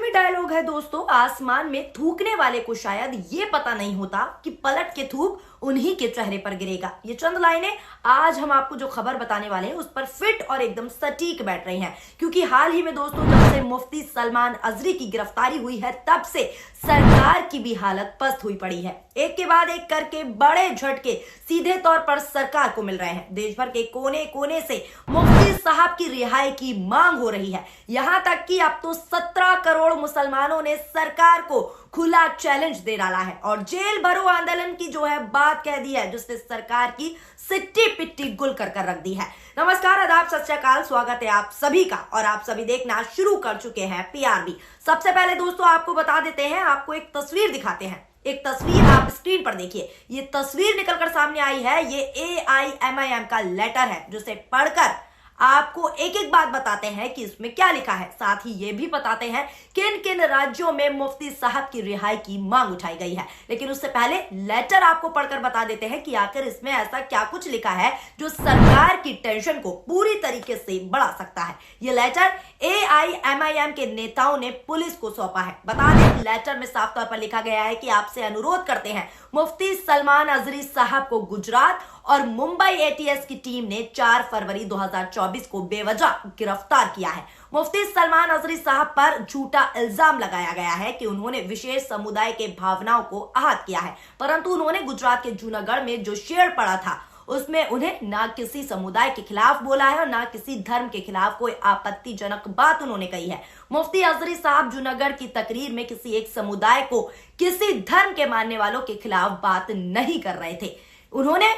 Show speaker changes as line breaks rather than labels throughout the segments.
फिल्मी डायलॉग है दोस्तों, आसमान में थूकने वाले को शायद ये पता नहीं होता कि पलट के थूक उन्हीं के चेहरे पर गिरेगा। ये चंद लाइनें आज हम आपको जो खबर बताने वाले हैं उस पर फिट और एकदम सटीक बैठ रही हैं, क्योंकि हाल ही में दोस्तों जब से मुफ्ती सलमान अजरी की गिरफ्तारी हुई है तब से सरकार की भी हालत पस्त हुई पड़ी है। एक के बाद एक करके बड़े झटके सीधे तौर पर सरकार को मिल रहे हैं। देश भर के कोने कोने से मुफ्ती साहब की रिहाई की मांग हो रही है। यहां तक कि अब तो 17 करोड़ मुसलमानों ने सरकार को खुला चैलेंज दे डाला है और जेल भरो आंदोलन की जो है बात कह दी है, जिससे सरकार की सिट्टी पिट्टी गुल कर रख दी है। नमस्कार, आदाब, सत श्री अकाल, स्वागत है आप सभी का और आप सभी देखना शुरू कर चुके हैं पीआरबी। सबसे पहले दोस्तों आपको बता देते हैं, आपको एक तस्वीर दिखाते हैं। एक तस्वीर आप स्क्रीन पर देखिए। ये तस्वीर निकलकर सामने आई है, ये AIMIM का लेटर है, जिसे पढ़कर आपको एक एक बात बताते हैं कि इसमें क्या लिखा है। साथ ही ये भी बताते हैं किन किन राज्यों में मुफ्ती साहब की रिहाई की मांग उठाई गई है। लेकिन उससे पहले लेटर आपको पढ़कर बता देते हैं कि आखिर इसमें ऐसा क्या कुछ लिखा है जो सरकार की टेंशन को पूरी तरीके से बढ़ा सकता है। ये लेटर AIMIM के नेताओं ने पुलिस को सौंपा है। बता दें, लेटर में साफ तौर पर लिखा गया है कि आपसे अनुरोध करते हैं, मुफ्ती सलमान अजरी साहब को गुजरात और मुंबई ATS की टीम ने 4 फरवरी 2024 को बेवजह गिरफ्तार किया है। मुफ्ती सलमान अजरी साहब पर झूठा इल्जाम लगाया गया है कि उन्होंने विशेष समुदाय के भावनाओं को आहत किया है, परंतु उन्होंने गुजरात के जूनागढ़ में जो शेर पड़ा था उसमें उन्हें ना किसी समुदाय के खिलाफ बोला है और ना किसी धर्म के खिलाफ कोई आपत्तिजनक बात उन्होंने कही है। मुफ्ती अजरी साहब जूनागढ़ की तकरीर में किसी एक समुदाय को, किसी धर्म के मानने वालों के खिलाफ बात नहीं कर रहे थे। उन्होंने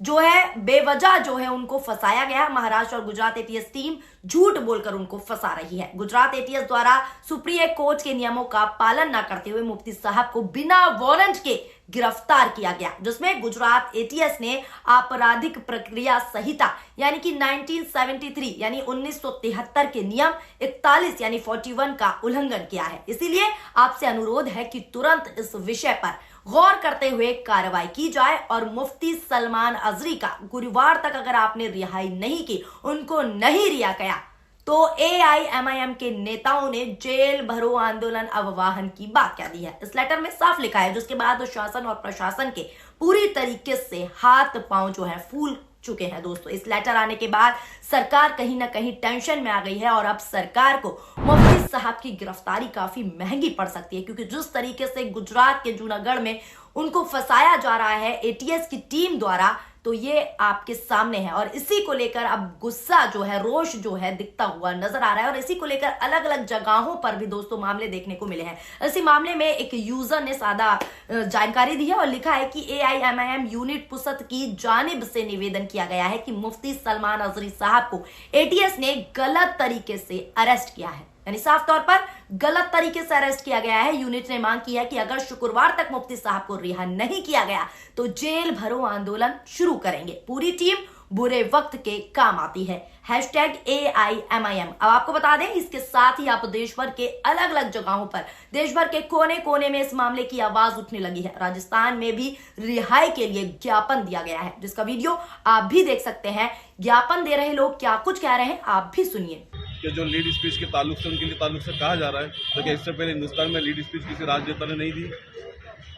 जो है बेवजह जो है उनको फंसाया गया। महाराष्ट्र और गुजरात ATS टीम झूठ बोलकर उनको फंसा रही है। गुजरात ATS द्वारा सुप्रीम कोर्ट के नियमों का पालन न करते हुए मुफ्ती साहब को बिना वारंट के गिरफ्तार किया गया, जिसमें गुजरात ATS ने आपराधिक प्रक्रिया संहिता यानी कि 1973 यानी 1973 के नियम 41 यानी 41 का उल्लंघन किया है। इसीलिए आपसे अनुरोध है कि तुरंत इस विषय पर गौर करते हुए कार्रवाई की जाए और मुफ्ती सलमान अजरी का गुरुवार तक अगर आपने रिहाई नहीं की, उनको नहीं रिहा गया, तो AIMIM के नेताओं ने जेल भरो आंदोलन आह्वान की बात कह दी है। इस लेटर में साफ लिखा है, जिसके बाद शासन और प्रशासन के पूरी तरीके से हाथ पांव जो है फूल चुके हैं। दोस्तों, इस लेटर आने के बाद सरकार कहीं ना कहीं टेंशन में आ गई है और अब सरकार को मुफ्ती साहब की गिरफ्तारी काफी महंगी पड़ सकती है, क्योंकि जिस तरीके से गुजरात के जूनागढ़ में उनको फंसाया जा रहा है ATS की टीम द्वारा, तो ये आपके सामने है और इसी को लेकर अब गुस्सा जो है, रोष जो है दिखता हुआ नजर आ रहा है और इसी को लेकर अलग अलग जगहों पर भी दोस्तों मामले देखने को मिले हैं। इसी मामले में एक यूजर ने सादा जानकारी दी है और लिखा है कि AIMIM यूनिट पुसत की जानिब से निवेदन किया गया है कि मुफ्ती सलमान अजरी साहब को ATS ने गलत तरीके से अरेस्ट किया है, यानी साफ तौर पर गलत तरीके से अरेस्ट किया गया है। यूनिट ने मांग की है कि अगर शुक्रवार तक मुफ्ती साहब को रिहा नहीं किया गया तो जेल भरो आंदोलन शुरू करेंगे। पूरी टीम बुरे वक्त के काम आती है। #AIMIM। अब आपको बता दें, इसके साथ ही आप देश भर के अलग अलग जगहों पर, देश भर के कोने कोने में इस मामले की आवाज उठने लगी है। राजस्थान में भी रिहाई के लिए ज्ञापन दिया गया है, जिसका वीडियो आप भी देख सकते हैं। ज्ञापन दे रहे लोग क्या कुछ कह रहे हैं, आप भी सुनिए।
कि जो लीड स्पीच के ताल्लुक से, उनके लिए ताल्लुक से कहा जा रहा है, तो क्या इससे पहले हिंदुस्तान में लीड स्पीच किसी राजनेता ने नहीं दी?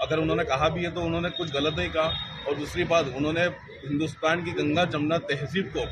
अगर उन्होंने कहा भी है तो उन्होंने कुछ गलत नहीं कहा। और दूसरी बात, उन्होंने हिंदुस्तान की गंगा जमुना तहजीब को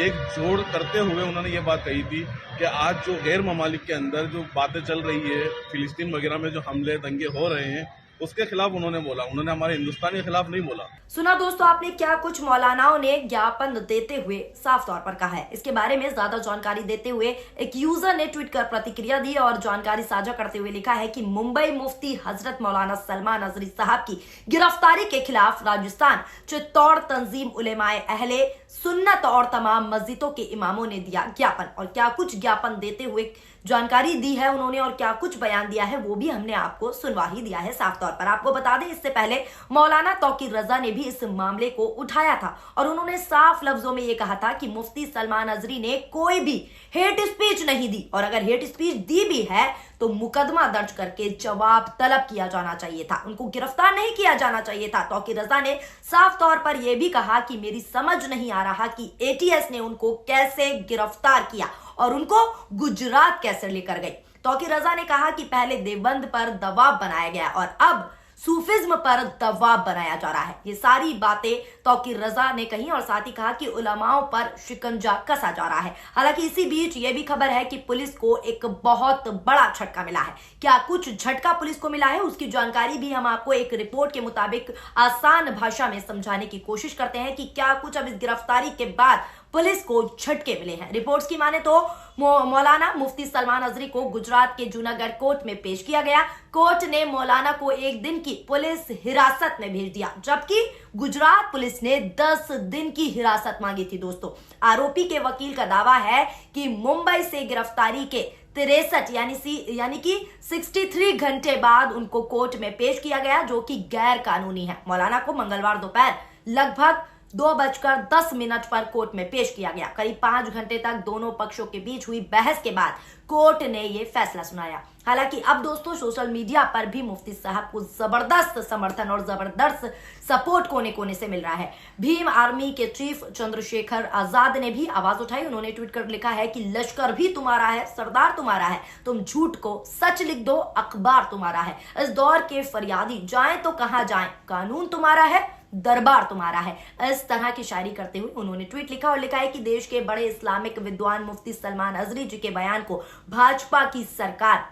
एक जोड़ करते हुए उन्होंने ये बात कही थी कि आज जो गैर ममालिक के अंदर जो बातें चल रही है, फिलिस्तीन वगैरह में जो हमले दंगे हो रहे हैं, उसके खिलाफ उन्होंने बोला। उन्होंने हमारे हिंदुस्तान के खिलाफ नहीं बोला।
सुना दोस्तों आपने क्या कुछ मौलानाओं ने ज्ञापन देते हुए साफ तौर पर कहा है। इसके बारे में ज्यादा जानकारी देते हुए एक यूजर ने ट्वीट कर प्रतिक्रिया दी और जानकारी साझा करते हुए लिखा है कि मुंबई मुफ्ती हजरत मौलाना सलमान अजरी साहब की गिरफ्तारी के खिलाफ राजस्थान चित्तौड़ तंजीम उलेमाए अहले सुन्नत और तमाम मस्जिदों के इमामों ने दिया ज्ञापन। और क्या कुछ ज्ञापन देते हुए जानकारी दी है उन्होंने और क्या कुछ बयान दिया है, वो भी हमने आपको सुनवा ही दिया है। साफ तौर पर आपको बता दें, इससे पहले मौलाना तौकीर रजा ने भी इस मामले को उठाया था और उन्होंने साफ लफ्जों में यह कहा था कि मुफ्ती सलमान अजरी ने कोई भी हेट स्पीच नहीं दी और अगर हेट स्पीच दी भी है तो मुकदमा दर्ज करके जवाब तलब किया जाना चाहिए था, उनको गिरफ्तार नहीं किया जाना चाहिए था। तौकीर रजा ने साफ तौर पर यह भी कहा कि मेरी समझ नहीं आ रहा कि ATS ने उनको कैसे गिरफ्तार किया और उनको गुजरात कैसे लेकर गई। तौकीर रजा ने कहा कि पहले देवबंद पर दबाव बनाया गया और अब सूफिज्म पर दबाव बनाया जा रहा है। ये सारी बातें तौकीर रजा ने कही और साथ ही कहा कि उलमाओं पर शिकंजा कसा जा रहा है। हालांकि इसी बीच ये भी खबर है कि पुलिस को एक बहुत बड़ा झटका मिला है। क्या कुछ झटका पुलिस को मिला है, उसकी जानकारी भी हम आपको एक रिपोर्ट के मुताबिक आसान भाषा में समझाने की कोशिश करते हैं कि क्या कुछ अब इस गिरफ्तारी के बाद पुलिस को झटके मिले हैं। रिपोर्ट्स की माने तो मौलाना मुफ्ती सलमान अजहरी को गुजरात के जूनागढ़ कोर्ट में पेश किया गया। कोर्ट ने मौलाना को 1 दिन की पुलिस हिरासत में भेज दिया, जबकि गुजरात पुलिस ने 10 दिन की हिरासत मांगी थी। दोस्तों, आरोपी के वकील का दावा है कि मुंबई से गिरफ्तारी के 63 यानी कि 63 घंटे बाद उनको कोर्ट में पेश किया गया, जो कि गैर कानूनी है। मौलाना को मंगलवार दोपहर लगभग 2:10 पर कोर्ट में पेश किया गया। करीब 5 घंटे तक दोनों पक्षों के बीच हुई बहस के बाद कोर्ट ने यह फैसला सुनाया। हालांकि अब दोस्तों सोशल मीडिया पर भी मुफ्ती साहब को जबरदस्त समर्थन और जबरदस्त सपोर्ट कोने कोने से मिल रहा है। भीम आर्मी के चीफ चंद्रशेखर आजाद ने भी आवाज उठाई। उन्होंने ट्वीट कर लिखा है कि लश्कर भी तुम्हारा है, सरदार तुम्हारा है, तुम झूठ को सच लिख दो, अखबार तुम्हारा है। इस दौर के फरियादी जाएं तो कहां जाएं, कानून तुम्हारा है, दरबार तुम्हारा है। इस तरह की शायरी करते हुए उन्होंने ट्वीट लिखा और लिखा है कि देश के बड़े इस्लामिक विद्वान मुफ्ती सलमान अजहरी जी के बयान को भाजपा की सरकार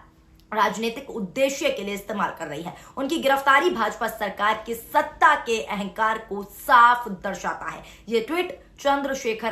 राजनीतिक उद्देश्य के लिए इस्तेमाल कर रही है। उनकी गिरफ्तारी भाजपा सरकार के सत्ता के अहंकार को साफ दर्शाता है। ये ट्वीट चंद्रशेखर